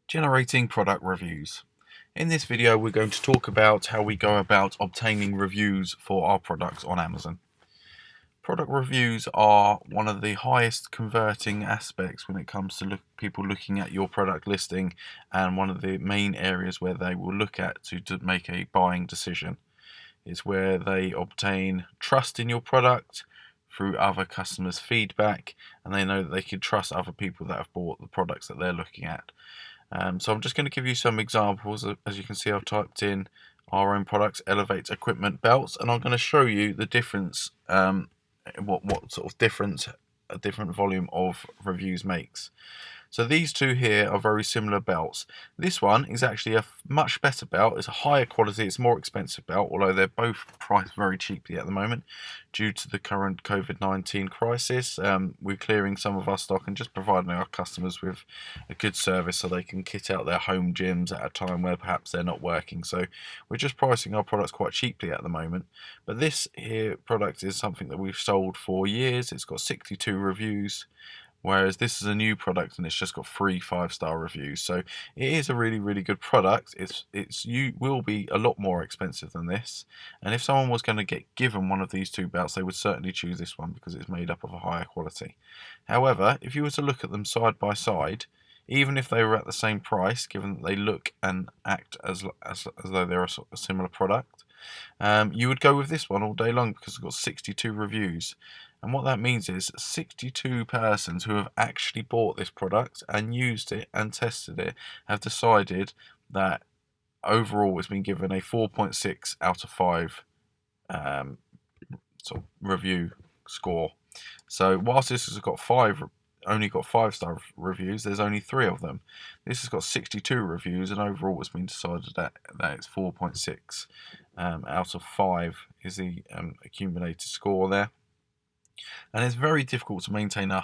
Generating product reviews. In this video, we're going to talk about how we go about obtaining reviews for our products on Amazon. Product reviews are one of the highest converting aspects when it comes to people looking at your product listing, and one of the main areas where they will look at to make a buying decision. It's where they obtain trust in your product through other customers' feedback, and they know that they can trust other people that have bought the products that they're looking at. So I'm just going to give you some examples. As you can see, I've typed in our own products, Elevate equipment belts, and I'm going to show you the difference, what sort of difference a different volume of reviews makes. So these two here are very similar belts. This one is actually a much better belt. It's a higher quality, it's a more expensive belt, although they're both priced very cheaply at the moment due to the current COVID-19 crisis. We're clearing some of our stock and just providing our customers with a good service so they can kit out their home gyms at a time where perhaps they're not working. So we're just pricing our products quite cheaply at the moment. But this here product is something that we've sold for years. It's got 62 reviews. Whereas this is a new product and it's just got 3 5-star reviews. So it is a really good product. You will be a lot more expensive than this. And if someone was going to get given one of these two belts, they would certainly choose this one because it's made up of a higher quality. However, if you were to look at them side by side, even if they were at the same price, given that they look and act as though they're a similar product, you would go with this one all day long because it's got 62 reviews. And what that means is 62 persons who have actually bought this product and used it and tested it have decided that overall it's been given a 4.6 out of 5 sort of review score. So whilst this has got only got 5-star reviews, there's only 3 of them. This has got 62 reviews, and overall it's been decided that it's 4.6 out of 5 is the accumulated score there. And it's very difficult to maintain a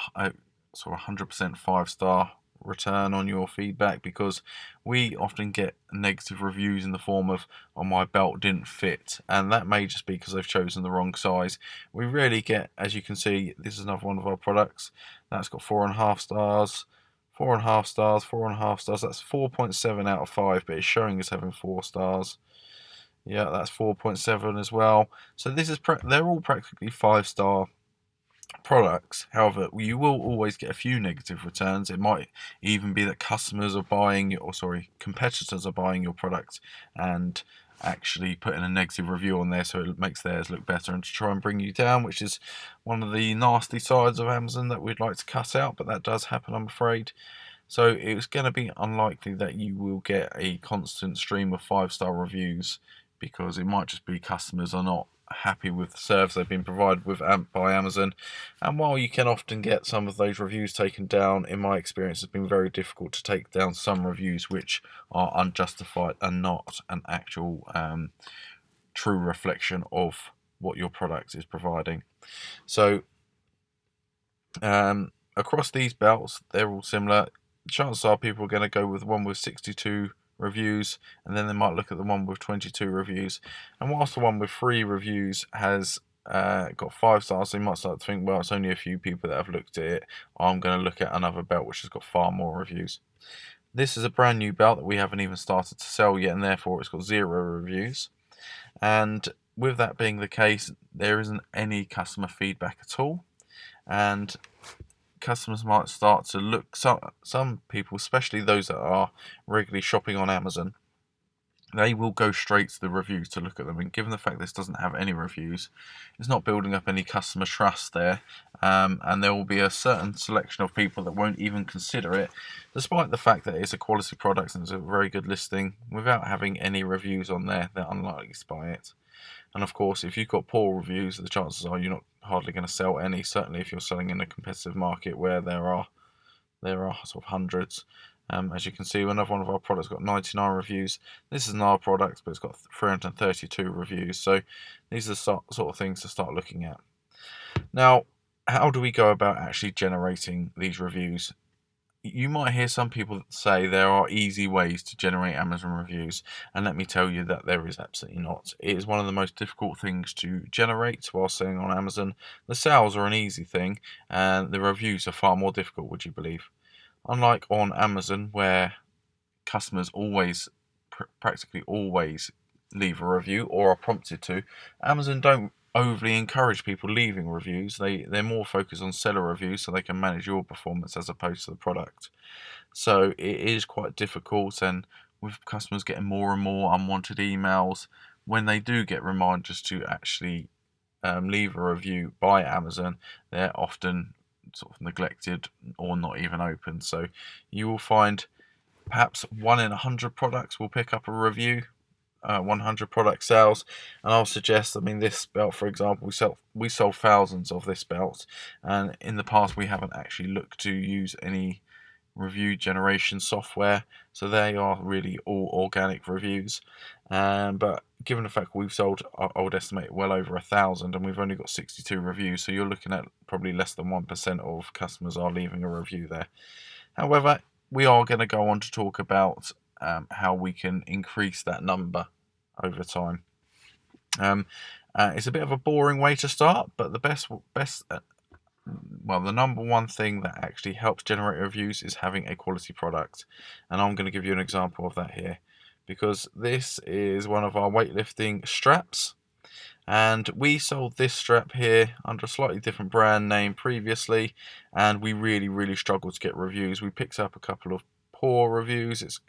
sort of 100% 5-star return on your feedback, because we often get negative reviews in the form of, "Oh, my belt didn't fit," and that may just be because they've chosen the wrong size. We rarely get, as you can see, this is another one of our products that's got 4.5 stars, 4.5 stars, 4.5 stars. That's 4.7 out of 5, but it's showing as having 4 stars. Yeah, that's 4.7 as well. So this is they're all practically 5-star products. However, you will always get a few negative returns. It might even be that competitors are buying your product and actually putting a negative review on there so it makes theirs look better and to try and bring you down, which is one of the nasty sides of Amazon that we'd like to cut out, but that does happen, I'm afraid. So it's going to be unlikely that you will get a constant stream of 5-star reviews, because it might just be customers are not happy with the service they've been provided with by Amazon. And while you can often get some of those reviews taken down, in my experience it's been very difficult to take down some reviews which are unjustified and not an actual true reflection of what your product is providing. So across these belts, they're all similar. Chances are people are going to go with one with 62 reviews, and then they might look at the one with 22 reviews. And whilst the one with 3 reviews has got 5 stars, they might start to think, well, it's only a few people that have looked at it, I'm going to look at another belt which has got far more reviews. This is a brand new belt that we haven't even started to sell yet, and therefore it's got 0 reviews. And with that being the case, there isn't any customer feedback at all, and customers might start to look, some people, especially those that are regularly shopping on Amazon, they will go straight to the reviews to look at them. And given the fact this doesn't have any reviews, it's not building up any customer trust there, and there will be a certain selection of people that won't even consider it, despite the fact that it's a quality product and it's a very good listing. Without having any reviews on there, they're unlikely to buy it. And of course, if you've got poor reviews, the chances are you're not hardly going to sell any. Certainly, if you're selling in a competitive market where there are sort of hundreds. As you can see, another one of our products got 99 reviews. This is an our product, but it's got 332 reviews. So these are the sort of things to start looking at. Now, how do we go about actually generating these reviews? You might hear some people say there are easy ways to generate Amazon reviews, and let me tell you that there is absolutely not. It is one of the most difficult things to generate while selling on Amazon. The sales are an easy thing, and the reviews are far more difficult, would you believe? Unlike on Amazon, where customers always, practically always, leave a review or are prompted to. Amazon don't overly encourage people leaving reviews. They're more focused on seller reviews so they can manage your performance as opposed to the product. So it is quite difficult, and with customers getting more and more unwanted emails, when they do get reminders to actually leave a review by Amazon, they're often sort of neglected or not even opened. So you will find perhaps 1 in 100 products will pick up a review, 100 product sales. And I'll suggest, I mean, this belt, for example, we sold thousands of this belt, and in the past we haven't actually looked to use any review generation software, so they are really all organic reviews. But given the fact we've sold, I would estimate, well over 1,000, and we've only got 62 reviews, so you're looking at probably less than 1% of customers are leaving a review there. However, we are going to go on to talk about how we can increase that number over time. It's a bit of a boring way to start, but the the number one thing that actually helps generate reviews is having a quality product. And I'm going to give you an example of that here, because this is one of our weightlifting straps. And we sold this strap here under a slightly different brand name previously, and we really struggled to get reviews. We picked up a couple of poor reviews. It's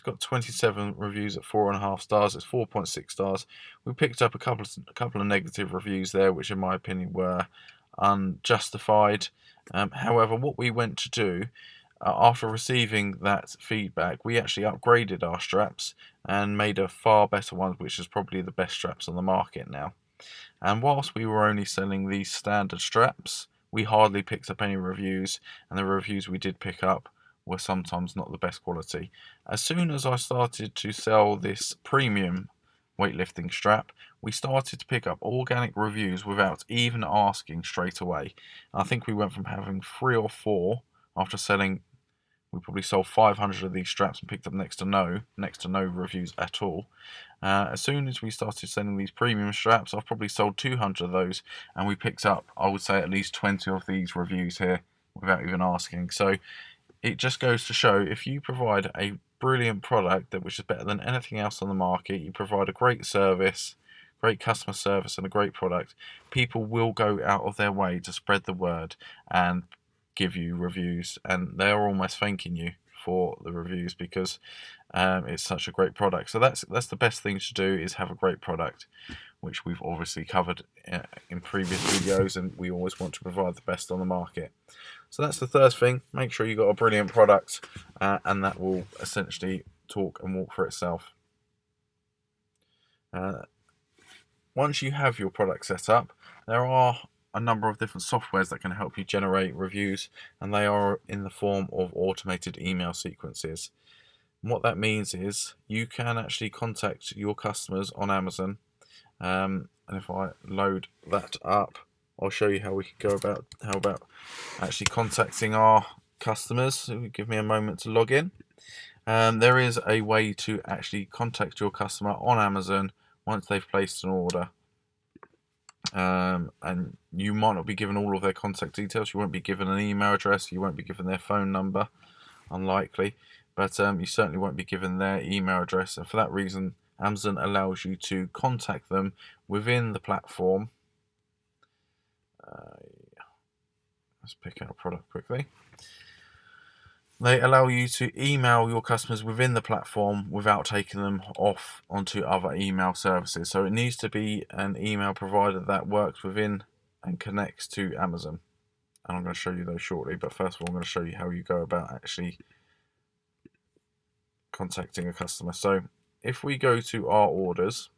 got 27 reviews at 4.5 stars. It's 4.6 stars. We picked up a couple of negative reviews there, which in my opinion were unjustified. However, what we went to do after receiving that feedback, we actually upgraded our straps and made a far better one, which is probably the best straps on the market now. And whilst we were only selling these standard straps, we hardly picked up any reviews, and the reviews we did pick up were sometimes not the best quality. As soon as I started to sell this premium weightlifting strap, we started to pick up organic reviews without even asking straight away. And I think we went from having 3 or 4 after selling. We probably sold 500 of these straps and picked up next to no reviews at all. As soon as we started selling these premium straps, I've probably sold 200 of those, and we picked up, I would say, at least 20 of these reviews here without even asking. So it just goes to show, if you provide a brilliant product which is better than anything else on the market, you provide a great service, great customer service, and a great product, people will go out of their way to spread the word and give you reviews, and they're almost thanking you for the reviews because it's such a great product. So that's the best thing to do, is have a great product, which we've obviously covered in previous videos, and we always want to provide the best on the market. So that's the third thing. Make sure you've got a brilliant product, and that will essentially talk and walk for itself. Once you have your product set up, there are a number of different softwares that can help you generate reviews, and they are in the form of automated email sequences. And what that means is you can actually contact your customers on Amazon, and if I load that up, I'll show you how we can go about actually contacting our customers. So give me a moment to log in. There is a way to actually contact your customer on Amazon once they've placed an order. And you might not be given all of their contact details. You won't be given an email address. You won't be given their phone number, unlikely. But you certainly won't be given their email address. And for that reason, Amazon allows you to contact them within the platform. Let's pick out a product quickly. They allow you to email your customers within the platform without taking them off onto other email services. So it needs to be an email provider that works within and connects to Amazon. And I'm going to show you those shortly. But first of all, I'm going to show you how you go about actually contacting a customer. So if we go to our orders,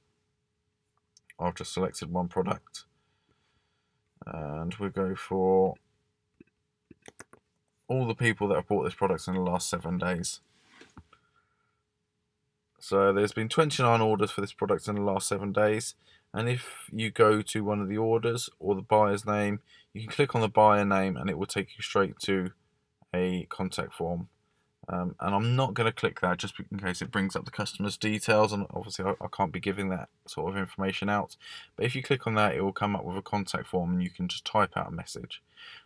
I've just selected one product, and we'll go for all the people that have bought this product in the last 7 days. So there's been 29 orders for this product in the last 7 days, and if you go to one of the orders or the buyer's name, you can click on the buyer name and it will take you straight to a contact form. And I'm not going to click that just in case it brings up the customer's details, and obviously I can't be giving that sort of information out. But if you click on that, it will come up with a contact form, and you can just type out a message.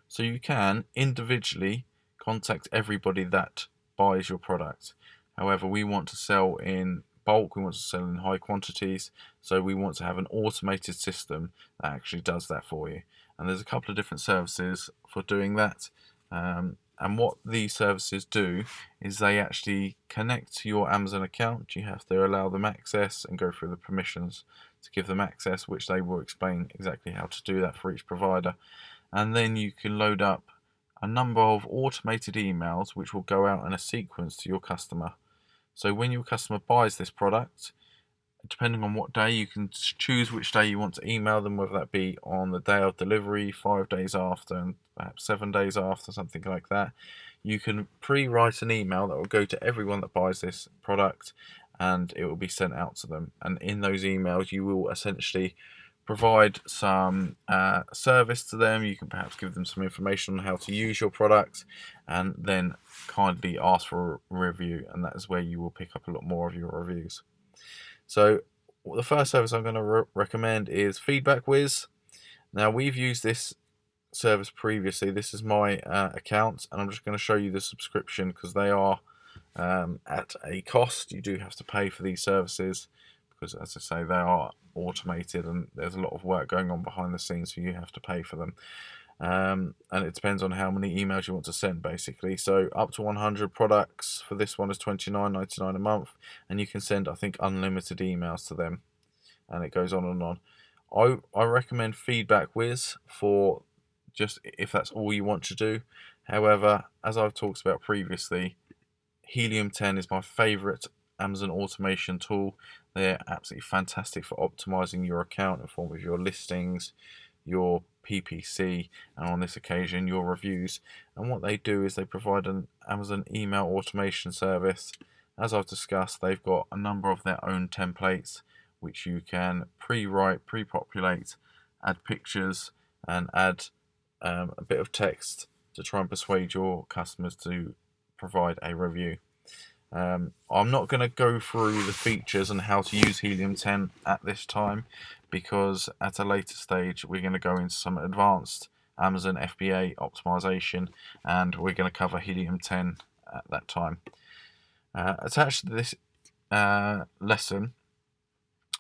So you can individually contact everybody that buys your product. However, we want to sell in bulk, we want to sell in high quantities, so we want to have an automated system that actually does that for you. And there's a couple of different services for doing that. And what these services do is they actually connect to your Amazon account. You have to allow them access and go through the permissions to give them access, which they will explain exactly how to do that for each provider. And then you can load up a number of automated emails which will go out in a sequence to your customer. So when your customer buys this product, depending on what day, you can choose which day you want to email them, whether that be on the day of delivery, 5 days after, and perhaps 7 days after, something like that. You can pre-write an email that will go to everyone that buys this product, and it will be sent out to them. And in those emails, you will essentially provide some service to them. You can perhaps give them some information on how to use your product, and then kindly ask for a review, and that is where you will pick up a lot more of your reviews. So the first service I'm going to recommend is FeedbackWiz. Now, we've used this service previously. This is my account, and I'm just going to show you the subscription because they are at a cost. You do have to pay for these services because, as I say, they are automated and there's a lot of work going on behind the scenes, so you have to pay for them. And it depends on how many emails you want to send, basically. So up to 100 products for this one is $29.99 a month, and you can send, I think, unlimited emails to them, and it goes on and on. I recommend FeedbackWiz for just if that's all you want to do. However, as I've talked about previously, Helium 10 is my favorite Amazon automation tool. They're absolutely fantastic for optimizing your account in form of your listings, your PPC, and on this occasion your reviews. And what they do is they provide an Amazon email automation service. As I've discussed, they've got a number of their own templates which you can pre-write, pre-populate, add pictures, and add a bit of text to try and persuade your customers to provide a review. I'm not going to go through the features and how to use Helium 10 at this time, because at a later stage we're going to go into some advanced Amazon FBA optimization, and we're going to cover Helium 10 at that time. Attached to this lesson,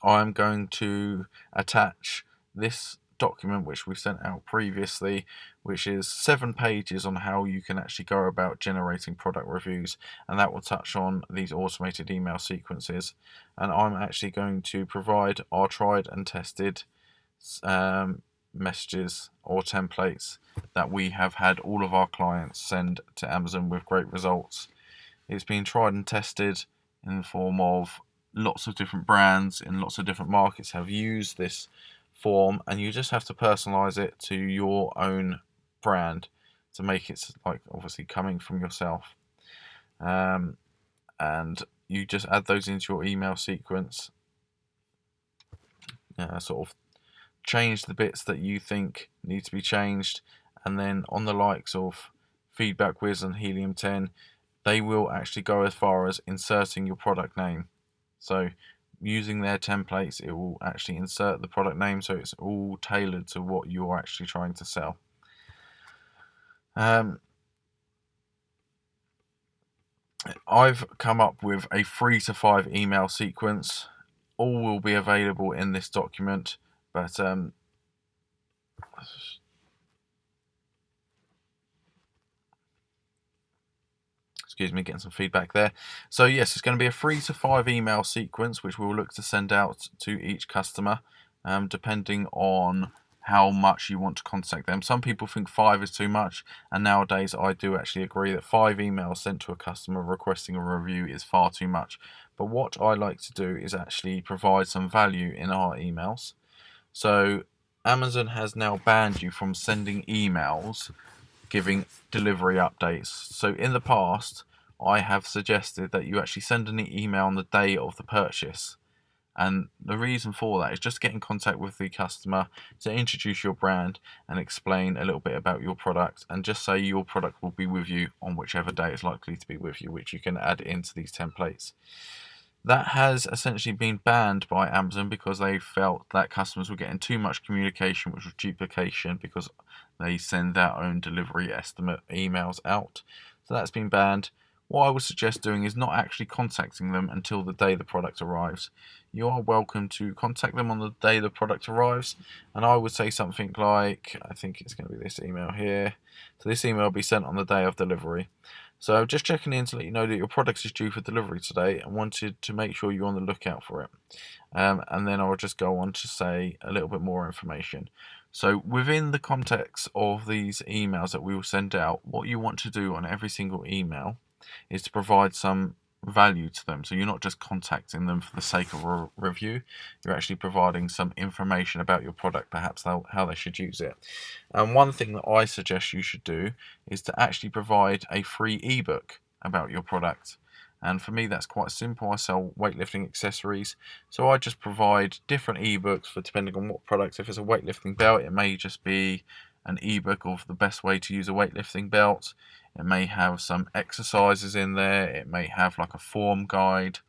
I'm going to attach this document which we sent out previously, which is 7 pages on how you can actually go about generating product reviews, and that will touch on these automated email sequences. And I'm actually going to provide our tried and tested messages or templates that we have had all of our clients send to Amazon with great results. It's been tried and tested in the form of lots of different brands in lots of different markets have used this form, and you just have to personalize it to your own brand to make it like obviously coming from yourself, and you just add those into your email sequence, sort of change the bits that you think need to be changed, and then on the likes of FeedbackWiz and Helium 10, they will actually go as far as inserting your product name. So using their templates, it will actually insert the product name, so it's all tailored to what you're actually trying to sell. I've come up with a 3 to 5 email sequence. All will be available in this document, but excuse me, getting some feedback there. So yes, it's going to be a 3 to 5 email sequence which we'll look to send out to each customer, depending on how much you want to contact them. Some people think 5 is too much, and nowadays I do actually agree that 5 emails sent to a customer requesting a review is far too much. But what I like to do is actually provide some value in our emails. So Amazon has now banned you from sending emails giving delivery updates. So in the past, I have suggested that you actually send an email on the day of the purchase. And the reason for that is just get in contact with the customer to introduce your brand and explain a little bit about your product, and just say your product will be with you on whichever day it's likely to be with you, which you can add into these templates. That has essentially been banned by Amazon because they felt that customers were getting too much communication, which was duplication, because they send their own delivery estimate emails out. So that's been banned. what I would suggest doing is not actually contacting them until the day the product arrives. You are welcome to contact them on the day the product arrives, and I would say something like, I think it's going to be this email here. So this email will be sent on the day of delivery. So just checking in to let you know that your product is due for delivery today and wanted to make sure you're on the lookout for it. And then I'll just go on to say a little bit more information. So within the context of these emails that we will send out, what you want to do on every single email is to provide some value to them. So you're not just contacting them for the sake of a review, you're actually providing some information about your product, perhaps how they should use it. And one thing that I suggest you should do is to actually provide a free ebook about your product. And for me, that's quite simple. I sell weightlifting accessories, so I just provide different ebooks for depending on what products. If it's a weightlifting belt, it may just be an ebook of the best way to use a weightlifting belt. It may have some exercises in there. It may have like a form guide.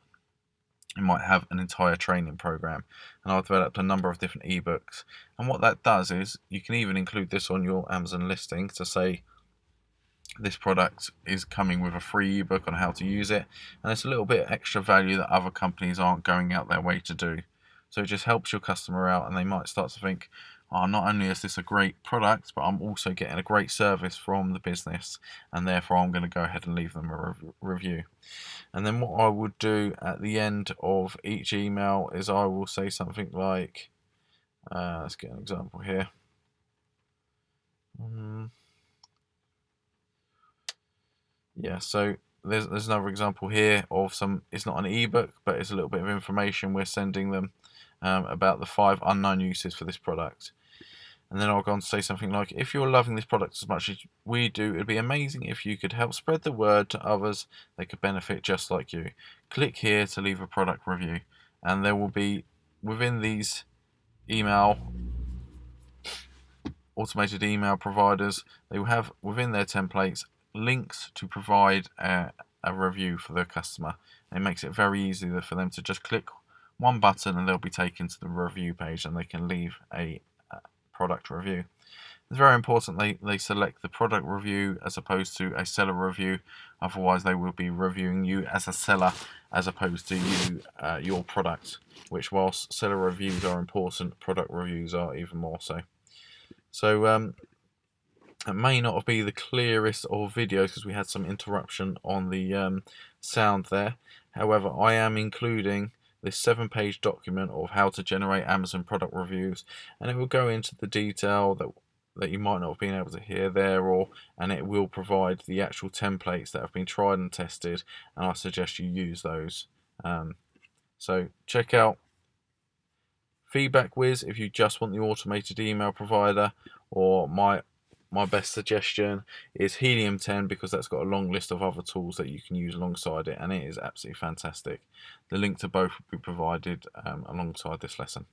It might have an entire training program. And I've developed a number of different ebooks. And what that does is you can even include this on your Amazon listing to say, this product is coming with a free ebook on how to use it, and it's a little bit extra value that other companies aren't going out their way to do. So it just helps your customer out, and they might start to think, oh, not only is this a great product, but I'm also getting a great service from the business, and therefore I'm going to go ahead and leave them a review. And then what I would do at the end of each email is I will say something like, let's get an example here. Yeah, so there's another example here of it's not an ebook, but it's a little bit of information we're sending them about the 5 unknown uses for this product. And then I'll go on to say something like, if you're loving this product as much as we do, it'd be amazing if you could help spread the word to others that could benefit just like you. Click here to leave a product review. And there will be, within these automated email providers, they will have within their templates links to provide a review for their customer. It makes it very easy for them to just click one button and they'll be taken to the review page and they can leave a product review. It's very important they select the product review as opposed to a seller review, otherwise they will be reviewing you as a seller as opposed to your product, which whilst seller reviews are important, product reviews are even more so. So it may not be the clearest of videos because we had some interruption on the sound there. However, I am including this 7-page document of how to generate Amazon product reviews, and it will go into the detail that you might not have been able to hear there, and it will provide the actual templates that have been tried and tested, and I suggest you use those. So check out Feedback Wiz if you just want the automated email provider, or my best suggestion is Helium 10 because that's got a long list of other tools that you can use alongside it, and it is absolutely fantastic. The link to both will be provided alongside this lesson.